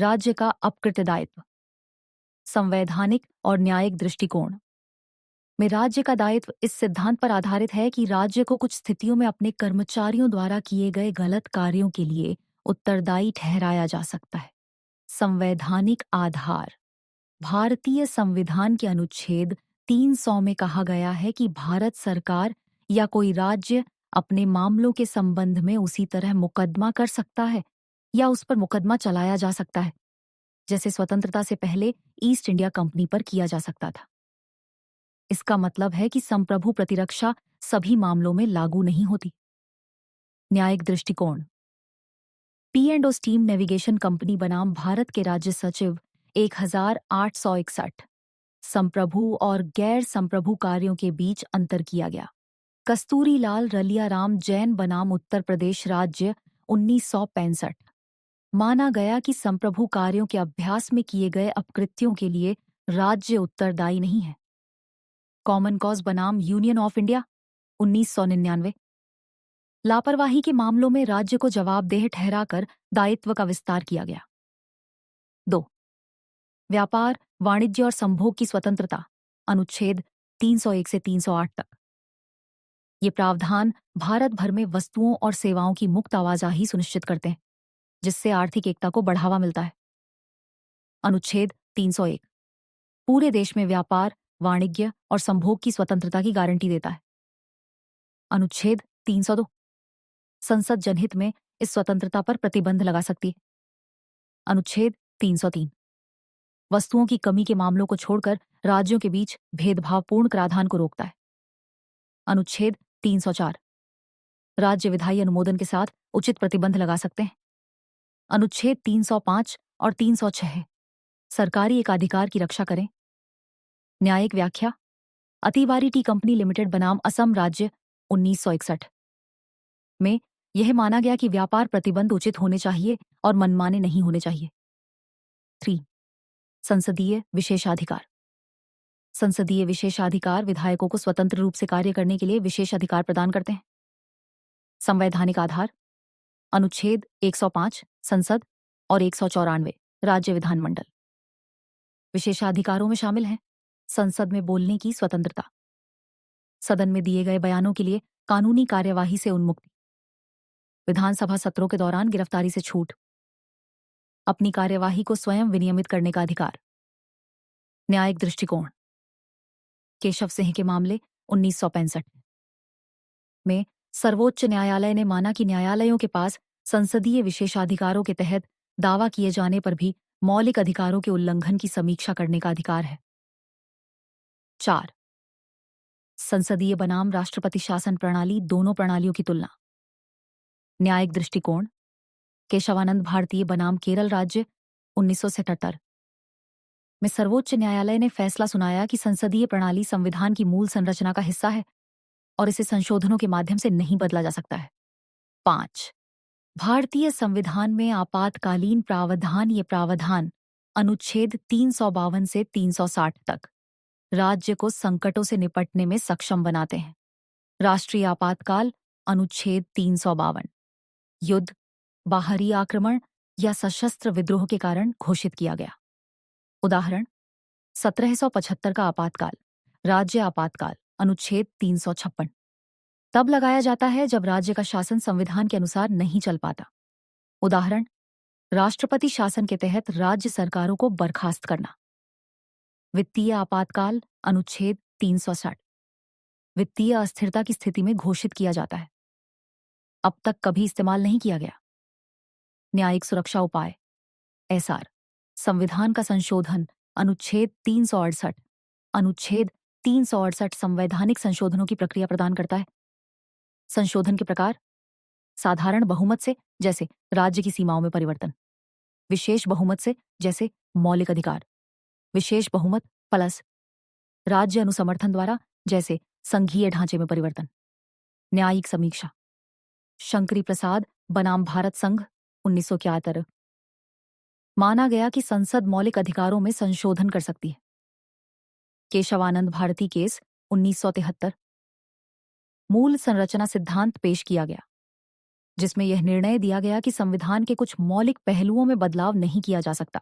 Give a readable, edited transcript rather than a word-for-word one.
राज्य का अपकृत दायित्व। संवैधानिक और न्यायिक दृष्टिकोण में राज्य का दायित्व इस सिद्धांत पर आधारित है कि राज्य को कुछ स्थितियों में अपने कर्मचारियों द्वारा किए गए गलत कार्यों के लिए उत्तरदायी ठहराया जा सकता है। संवैधानिक आधार। भारतीय संविधान के अनुच्छेद 300 में कहा गया है कि भारत सरकार या कोई राज्य अपने मामलों के संबंध में उसी तरह मुकदमा कर सकता है या उस पर मुकदमा चलाया जा सकता है जैसे स्वतंत्रता से पहले ईस्ट इंडिया कंपनी पर किया जा सकता था। इसका मतलब है कि संप्रभु प्रतिरक्षा सभी मामलों में लागू नहीं होती। न्यायिक दृष्टिकोण। P and O steam navigation company बनाम भारत के राज्य सचिव 1861 संप्रभु और गैर संप्रभु कार्यों के बीच अंतर किया गया। कस्तूरी लाल रलियाराम जैन बनाम उत्तर प्रदेश राज्य 1965 माना गया कि संप्रभु कार्यों के अभ्यास में किए गए अपकृत्यों के लिए राज्य उत्तरदायी नहीं है। कॉमन कॉज बनाम यूनियन ऑफ इंडिया 1999 लापरवाही के मामलों में राज्य को जवाबदेह ठहराकर दायित्व का विस्तार किया गया। 2. व्यापार, वाणिज्य और संभोग की स्वतंत्रता अनुच्छेद 301 से 308 तक। ये प्रावधान भारत भर में वस्तुओं और सेवाओं की मुक्त आवाजाही सुनिश्चित करते हैं, जिससे आर्थिक एकता को बढ़ावा मिलता है। अनुच्छेद 301 पूरे देश में व्यापार, वाणिज्य और संभोग की स्वतंत्रता की गारंटी देता है। अनुच्छेद 302 संसद जनहित में इस स्वतंत्रता पर प्रतिबंध लगा सकती है। अनुच्छेद 303 वस्तुओं की कमी के मामलों को छोड़कर राज्यों के बीच भेदभावपूर्ण कराधान को रोकता है। अनुच्छेद 304 राज्य विधायी अनुमोदन के साथ उचित प्रतिबंध लगा सकते हैं। अनुच्छेद 305 और 306 सरकारी एकाधिकार की रक्षा करें। न्यायिक व्याख्या। अतिवारी टी कंपनी लिमिटेड बनाम असम राज्य 1961 में यह माना गया कि व्यापार प्रतिबंध उचित होने चाहिए और मनमाने नहीं होने चाहिए। 3. संसदीय विशेषाधिकार। संसदीय विशेषाधिकार विधायकों को स्वतंत्र रूप से कार्य करने के लिए विशेष अधिकार प्रदान करते हैं। संवैधानिक आधार अनुच्छेद 105 संसद और 194 राज्य विधानमंडल। विशेषाधिकारों में शामिल हैं संसद में बोलने की स्वतंत्रता, सदन में दिए गए बयानों के लिए कानूनी कार्यवाही से उन्मुक्ति, विधानसभा सत्रों के दौरान गिरफ्तारी से छूट, अपनी कार्यवाही को स्वयं विनियमित करने का अधिकार। न्यायिक दृष्टिकोण। केशव सिंह के मामले 1965 में सर्वोच्च न्यायालय ने माना कि न्यायालयों के पास संसदीय विशेषाधिकारों के तहत दावा किए जाने पर भी मौलिक अधिकारों के उल्लंघन की समीक्षा करने का अधिकार है। 4. संसदीय बनाम राष्ट्रपति शासन प्रणाली दोनों प्रणालियों की तुलना। न्यायिक दृष्टिकोण। केशवानंद भारतीय बनाम केरल राज्य 1977 में सर्वोच्च न्यायालय ने फैसला सुनाया कि संसदीय प्रणाली संविधान की मूल संरचना का हिस्सा है और इसे संशोधनों के माध्यम से नहीं बदला जा सकता है। 5. भारतीय संविधान में आपातकालीन प्रावधान। ये प्रावधान अनुच्छेद 352 से 360 तक राज्य को संकटों से निपटने में सक्षम बनाते हैं। राष्ट्रीय आपातकाल अनुच्छेद 352 युद्ध, बाहरी आक्रमण या सशस्त्र विद्रोह के कारण घोषित किया गया। उदाहरण 1775 का आपातकाल, राज्य आपातकाल अनुच्छेद 356 तब लगाया जाता है जब राज्य का शासन संविधान के अनुसार नहीं चल पाता। उदाहरण राष्ट्रपति शासन के तहत राज्य सरकारों को बर्खास्त करना। वित्तीय आपातकाल अनुच्छेद 360 वित्तीय अस्थिरता की स्थिति में घोषित किया जाता है, अब तक कभी इस्तेमाल नहीं किया गया। न्यायिक सुरक्षा उपाय एसआर संविधान का संशोधन अनुच्छेद 368 अनुच्छेद 368 संवैधानिक संशोधनों की प्रक्रिया प्रदान करता है। संशोधन के प्रकार साधारण बहुमत से जैसे राज्य की सीमाओं में परिवर्तन, विशेष बहुमत से जैसे मौलिक अधिकार, विशेष बहुमत प्लस राज्य अनुसमर्थन द्वारा जैसे संघीय ढांचे में परिवर्तन। न्यायिक समीक्षा। शंकरी प्रसाद बनाम भारत संघ 1971 माना गया कि संसद मौलिक अधिकारों में संशोधन कर सकती है। केशवानंद भारती केस 1973 मूल संरचना सिद्धांत पेश किया गया। जिसमें यह निर्णय दिया गया कि संविधान के कुछ मौलिक पहलुओं में बदलाव नहीं किया जा सकता।